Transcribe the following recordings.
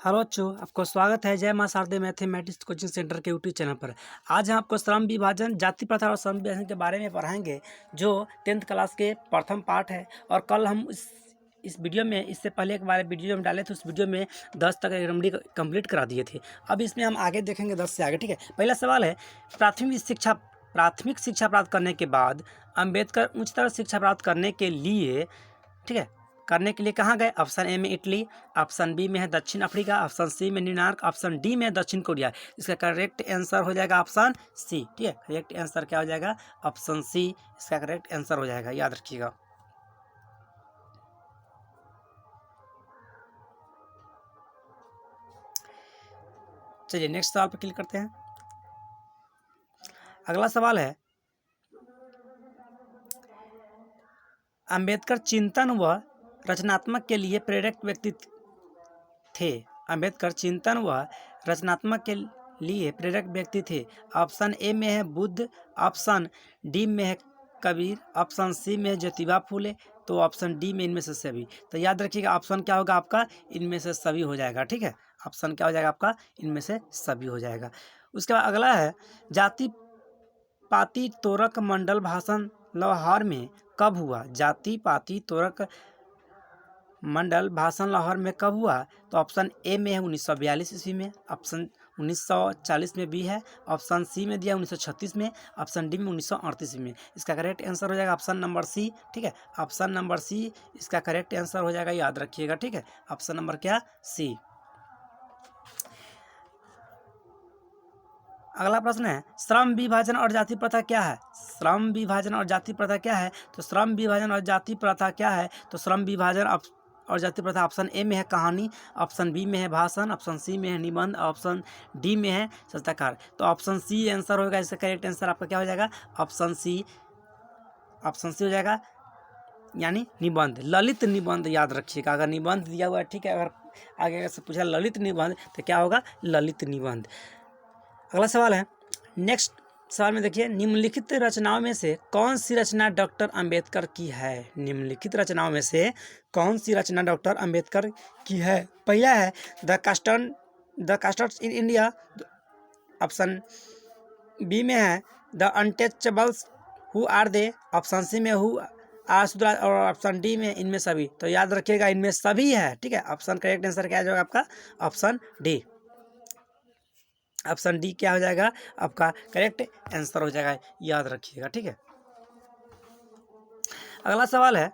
Hello बच्चों, आपको स्वागत है जय मां शारदे मैथमेटिक्स कोचिंग सेंटर के यूट्यूब चैनल पर। आज हम आपको श्रम विभाजन, जाति प्रथा और श्रम विभाजन के बारे में पढ़ाएंगे, जो 10th क्लास के प्रथम पाठ है। और कल हम इस वीडियो में, इससे पहले एक बार वीडियो हम डाले थे, उस वीडियो में 10 तक रेमडी कंप्लीट करा दिए थे। अब इसमें हम आगे देखेंगे 10 से आगे। ठीक है, पहला सवाल है, प्राथमिक शिक्षा प्राप्त करने के बाद अम्बेडकर उच्चतर शिक्षा प्राप्त करने के लिए, ठीक है, कहाँ गए? ऑप्शन ए में इटली, ऑप्शन बी में है दक्षिण अफ्रीका, ऑप्शन सी में न्यूयॉर्क, ऑप्शन डी में दक्षिण कोरिया। इसका करेक्ट आंसर हो जाएगा ऑप्शन सी। ठीक है, करेक्ट आंसर क्या हो जाएगा? ऑप्शन सी इसका करेक्ट आंसर हो जाएगा, याद रखिएगा। चलिए नेक्स्ट सवाल पर क्लिक करते हैं। अगला सवाल है, अंबेडकर चिंतन व रचनात्मक के लिए प्रेरक व्यक्ति थे। अंबेडकर चिंतन व रचनात्मक के लिए प्रेरक व्यक्ति थे। ऑप्शन ए में है बुद्ध, ऑप्शन डी में है कबीर, ऑप्शन सी में है ज्योतिबा फूले, तो ऑप्शन डी में इनमें से सभी। तो याद रखिएगा ऑप्शन क्या होगा आपका? इनमें से सभी हो जाएगा। ठीक है, ऑप्शन क्या हो जाएगा आपका? इनमें से सभी हो जाएगा। उसके बाद अगला है, जाति पाति तोरक मंडल भाषण लाहौर में कब हुआ? जाति पाति तोरक मंडल भाषण लाहौर में कब हुआ? तो ऑप्शन ए में है 1942 ईस्वी में, ऑप्शन 1940 में बी है, ऑप्शन सी में दिया 1936 में, ऑप्शन डी में 1938 में। इसका करेक्ट आंसर हो जाएगा ऑप्शन नंबर सी। ठीक है, ऑप्शन नंबर सी इसका करेक्ट आंसर हो जाएगा, याद रखिएगा। ठीक है, ऑप्शन नंबर क्या? सी। अगला प्रश्न है, श्रम विभाजन और जाति प्रथा क्या है? श्रम विभाजन और जाति प्रथा क्या है? तो श्रम विभाजन और जाति प्रथा क्या है? तो श्रम विभाजन और जाति प्रथा ऑप्शन ए में है कहानी, ऑप्शन बी में है भाषण, ऑप्शन सी में है निबंध, ऑप्शन डी में है सत्याकार। तो ऑप्शन सी आंसर होगा, इसका करेक्ट आंसर आपका क्या हो जाएगा? ऑप्शन सी हो जाएगा, यानी निबंध, ललित निबंध। याद रखिएगा, अगर निबंध दिया हुआ है, ठीक है, अगर आगे से पूछा ललित निबंध तो क्या होगा? ललित निबंध। अगला सवाल है, नेक्स्ट सवाल में देखिए, निम्नलिखित रचनाओं में से कौन सी रचना डॉक्टर अंबेडकर की है? निम्नलिखित रचनाओं में से कौन सी रचना डॉक्टर अंबेडकर की है? पहला है the casters in India, option B में है the untouchables, who are they, option C में हु आर सुधराज, और ऑप्शन डी में इनमें सभी। तो याद रखिएगा इनमें सभी है। ठीक है, ऑप्शन करेक्ट आंसर क्या जाएगा आपका? Option D. ऑप्शन डी क्या हो जाएगा आपका? करेक्ट आंसर हो जाएगा, याद रखिएगा। ठीक है, अगला सवाल है,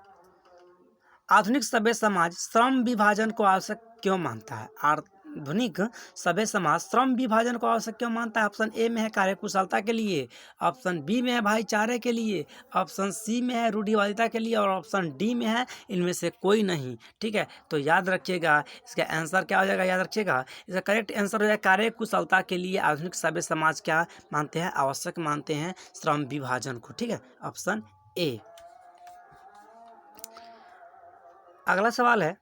आधुनिक सभ्य समाज श्रम विभाजन को आवश्यक क्यों मानता है? आधुनिक सभ्य समाज श्रम विभाजन को आवश्यक क्यों मानता है? ऑप्शन ए में है कार्यकुशलता के लिए, ऑप्शन बी में है भाईचारे के लिए, ऑप्शन सी में है रूढ़िवादिता के लिए, और ऑप्शन डी में है इनमें से कोई नहीं। ठीक है, तो याद रखिएगा इसका आंसर क्या हो जाएगा? याद रखिएगा इसका करेक्ट आंसर हो जाएगा कार्यकुशलता के लिए आधुनिक सभ्य समाज क्या मानते हैं? आवश्यक मानते हैं श्रम विभाजन को। ठीक है, ऑप्शन ए। अगला सवाल है,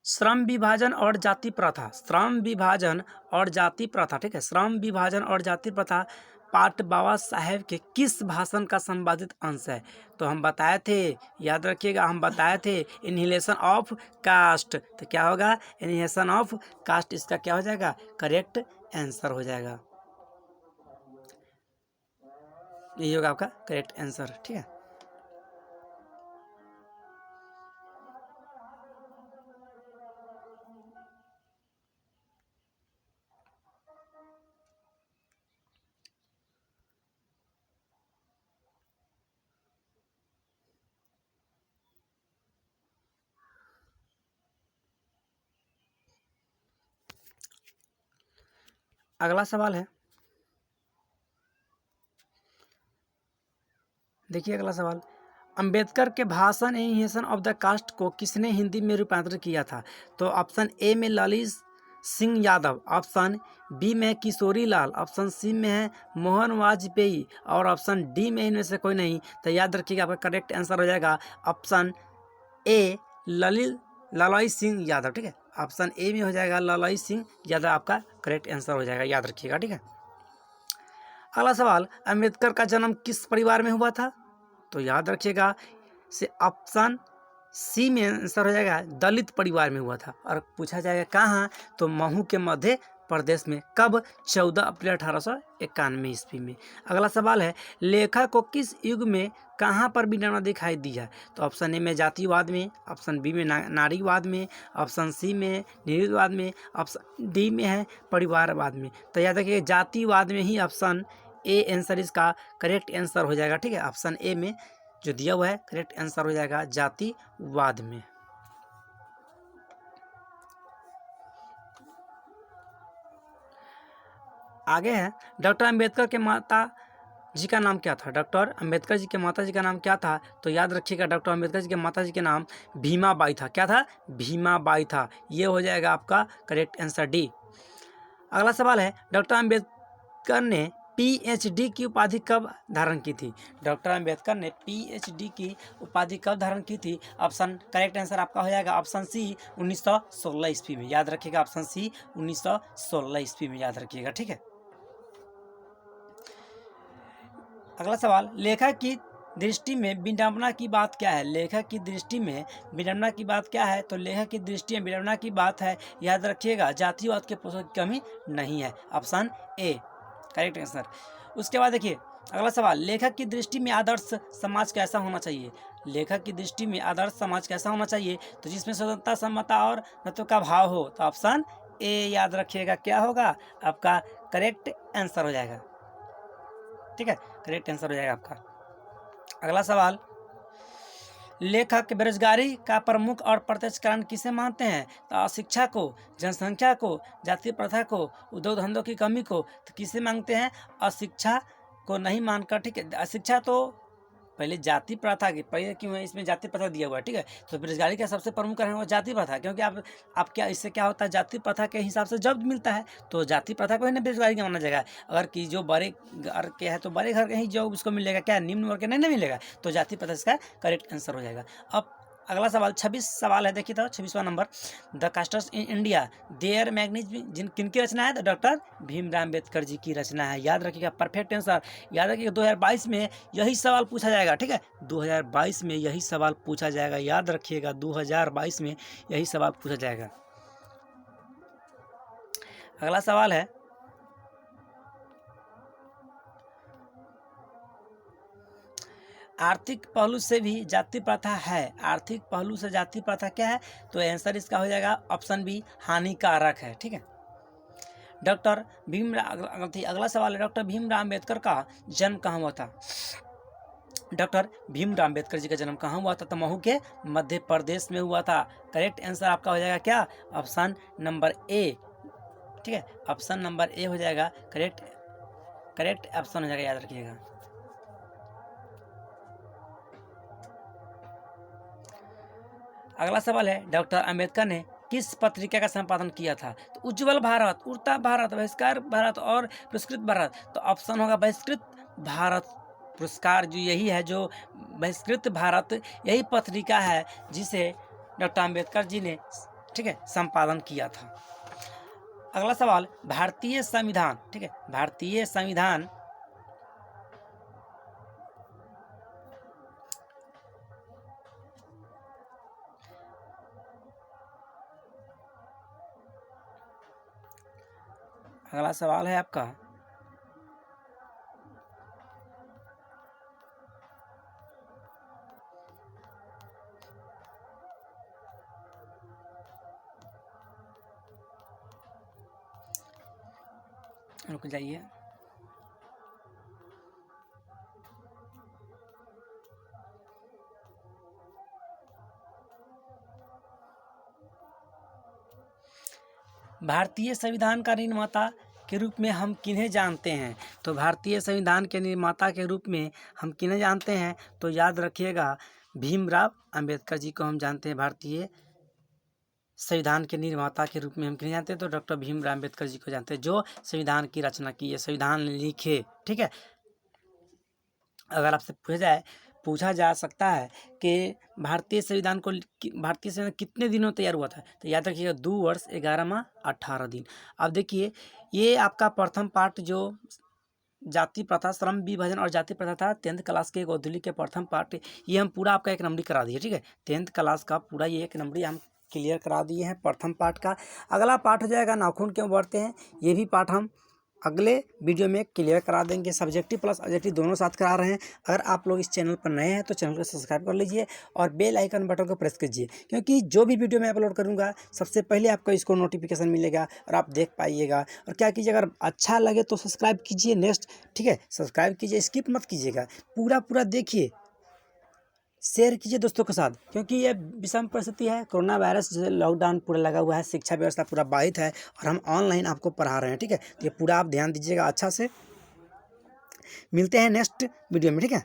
श्रम विभाजन और जाति प्रथा, श्रम विभाजन और जाति प्रथा, ठीक है, श्रम विभाजन और जाति प्रथा पाठ बाबा साहेब के किस भाषण का संपादित अंश है? तो हम बताए थे, याद रखिएगा, हम बताए थे इनहिलेशन ऑफ कास्ट। तो क्या होगा? इनहिलेशन ऑफ कास्ट, इसका क्या हो जाएगा? करेक्ट आंसर हो जाएगा, यही होगा आपका करेक्ट आंसर। ठीक है, अगला सवाल है, देखिए अगला सवाल, अंबेडकर के भाषण इनहिलेशन ऑफ द कास्ट को किसने हिंदी में रूपांतरित किया था? तो ऑप्शन ए में ललित सिंह यादव, ऑप्शन बी में किशोरी लाल, ऑप्शन सी में है मोहन वाजपेयी, और ऑप्शन डी में इनमें से कोई नहीं। तो याद रखिएगा आपका करेक्ट आंसर हो जाएगा ऑप्शन ए ललित सिंह यादव। ठीक है, ऑप्शन ए में हो जाएगा ललित सिंह यादव, आपका करेक्ट आंसर हो जाएगा, याद रखिएगा। ठीक है, अगला सवाल, अंबेडकर का जन्म किस परिवार में हुआ था? तो याद रखिएगा से ऑप्शन सी में आंसर हो जाएगा दलित परिवार में हुआ था। और पूछा जाएगा कहाँ, तो महू के मध्य प्रदेश में। कब? 14 अप्रैल 1891 ईस्वी में। अगला सवाल है, लेखक को किस युग में कहाँ पर विडंबना दिखाई दी है? तो ऑप्शन ए में जातिवाद में, ऑप्शन बी में नारीवाद में, ऑप्शन सी में निरीवाद में, ऑप्शन डी में है परिवारवाद में। तो याद रखिए जातिवाद में ही ऑप्शन ए आंसर इसका करेक्ट आंसर हो जाएगा। ठीक है, ऑप्शन ए में जो दिया हुआ है करेक्ट आंसर हो जाएगा जातिवाद में। आगे है, डॉक्टर अंबेडकर के माता जी का नाम क्या था? डॉक्टर अंबेडकर जी के माता जी का नाम क्या था? तो याद रखिएगा डॉक्टर अंबेडकर जी के माता जी के नाम भीमाबाई था। क्या था? भीमाबाई था। ये हो जाएगा आपका करेक्ट आंसर डी। अगला सवाल है, डॉक्टर अंबेडकर ने पीएचडी की उपाधि कब धारण की थी? डॉक्टर अंबेडकर ने पीएचडी की उपाधि कब धारण की थी? ऑप्शन करेक्ट आंसर आपका हो जाएगा ऑप्शन सी 1916 ईस्वी में। याद रखिएगा ऑप्शन सी 1916 ईस्वी में याद रखिएगा। ठीक है, अगला सवाल, लेखक की दृष्टि में विडंबना की बात क्या है? लेखक की दृष्टि में विडंबना की बात क्या है? तो लेखक की दृष्टि में विडंबना की बात है, याद रखिएगा जातिवाद के पुस्तकों की कमी नहीं है। Option A correct answer. उसके बाद देखिए अगला सवाल, लेखक की दृष्टि में आदर्श समाज कैसा होना चाहिए? लेखक की दृष्टि में आदर्श समाज कैसा होना चाहिए? तो जिसमें स्वतंत्रता, समता और नत्व का भाव हो। तो ऑप्शन ए याद रखिएगा क्या होगा आपका करेक्ट आंसर हो जाएगा। ठीक है, करेक्ट आंसर हो जाएगा आपका। अगला सवाल, लेखक बेरोजगारी का प्रमुख और प्रत्यक्ष कारण किसे मानते हैं? तो अशिक्षा को, जनसंख्या को, जातीय प्रथा को, उद्योग धंधों की कमी को। तो किसे मांगते हैं? अशिक्षा को नहीं मानकर। ठीक है, अशिक्षा तो पहले जाति प्रथा की, पहले क्यों है इसमें जाति प्रथा दिया हुआ है। ठीक है, तो बेरोजगारी का सबसे प्रमुख कारण है वो जाति प्रथा, क्योंकि आप क्या इससे क्या होता है, जाति प्रथा के हिसाब से जॉब मिलता है, तो जाति प्रथा को ही ना बेरोजगारी का माना जाएगा। अगर कि जो बड़े घर के है तो बड़े घर के ही जॉब उसको मिलेगा, क्या निम्न वर्ग के नहीं ना मिलेगा। तो जाति प्रथा इसका करेक्ट आंसर हो जाएगा। अब अगला सवाल 26 सवाल है, देखिए तो 26वां number, the casters in India their mechanism किनकी रचना है? तो डॉक्टर भीमराव अम्बेडकर जी की रचना है। याद रखिएगा परफेक्ट आंसर। याद रखिएगा 2022 में यही सवाल पूछा जाएगा। ठीक है, 2022 में यही सवाल पूछा जाएगा। याद रखिएगा 2022 में यही सवाल पूछा जाएगा। अगला सवाल है, आर्थिक पहलू से भी जाति प्रथा है। आर्थिक पहलू से जाति प्रथा क्या है? तो आंसर इसका हो जाएगा ऑप्शन बी हानिकारक है। ठीक है, डॉक्टर भीमराव, अगला सवाल है, डॉक्टर भीमराव अम्बेडकर का जन्म कहाँ हुआ था? डॉक्टर भीमराव अम्बेडकर जी का जन्म कहाँ हुआ था? तो महू के मध्य प्रदेश में हुआ था। करेक्ट आंसर आपका हो जाएगा क्या? Option number A. ठीक है, ऑप्शन नंबर ए हो जाएगा करेक्ट ऑप्शन हो जाएगा, याद रखिएगा। अगला सवाल है, डॉक्टर अंबेडकर ने किस पत्रिका का संपादन किया था? तो उज्जवल भारत, उड़ता भारत, बहिष्कार भारत और पुरस्कृत भारत। तो ऑप्शन होगा बहिष्कृत भारत पुरस्कार। जो यही है, जो बहिष्कृत भारत, यही पत्रिका है जिसे डॉक्टर अंबेडकर जी ने, ठीक है, संपादन किया था। अगला सवाल, भारतीय संविधान, ठीक है, भारतीय संविधान अगला सवाल है आपका, रुक जाइए। भारतीय संविधान का निर्माता के रूप में हम किन्हें जानते हैं? तो भारतीय संविधान के निर्माता के रूप में हम किन्हें जानते हैं? तो याद रखिएगा भीमराव अंबेडकर जी को हम जानते हैं। भारतीय संविधान के निर्माता के रूप में हम किन्हें जानते हैं? तो डॉक्टर भीमराव अंबेडकर जी को जानते हैं, जो संविधान की रचना की है, संविधान लिखे। ठीक है, अगर आपसे पूछा जा सकता है कि भारतीय संविधान कितने दिनों तैयार हुआ था? तो याद रखिएगा 2 वर्ष 11 माह 18 दिन। अब देखिए ये आपका प्रथम पार्ट जो जाति प्रथा, श्रम विभाजन और जाति प्रथा था 10th क्लास के गोधुली के प्रथम पार्ट। ये हम पूरा आपका 1 नंबरी करा दिए, ठीक है। 10th क्लास का पूरा ये 1 नंबरी हम क्लियर करा दिए हैं प्रथम पार्ट का। अगला पार्ट हो जाएगा नाखून क्यों बढ़ते हैं, ये भी पार्ट हम अगले वीडियो में क्लियर करा देंगे। सब्जेक्टिव प्लस ऑब्जेक्टिव दोनों साथ करा रहे हैं। अगर आप लोग इस चैनल पर नए हैं तो चैनल को सब्सक्राइब कर लीजिए और बेल आइकन बटन को प्रेस कीजिए, क्योंकि जो भी वीडियो मैं अपलोड करूंगा सबसे पहले आपको इसको नोटिफिकेशन मिलेगा और आप देख पाइएगा। और क्या कीजिए, अगर अच्छा लगे तो सब्सक्राइब कीजिए नेक्स्ट, ठीक है। सब्सक्राइब कीजिए, स्किप मत कीजिएगा, पूरा देखिए, शेयर कीजिए दोस्तों के साथ, क्योंकि ये विषम परिस्थिति है। कोरोना वायरस से लॉकडाउन पूरा लगा हुआ है, शिक्षा व्यवस्था पूरा बाधित है और हम ऑनलाइन आपको पढ़ा रहे हैं, ठीक है। तो ये पूरा आप ध्यान दीजिएगा अच्छा से। मिलते हैं नेक्स्ट वीडियो में, ठीक है।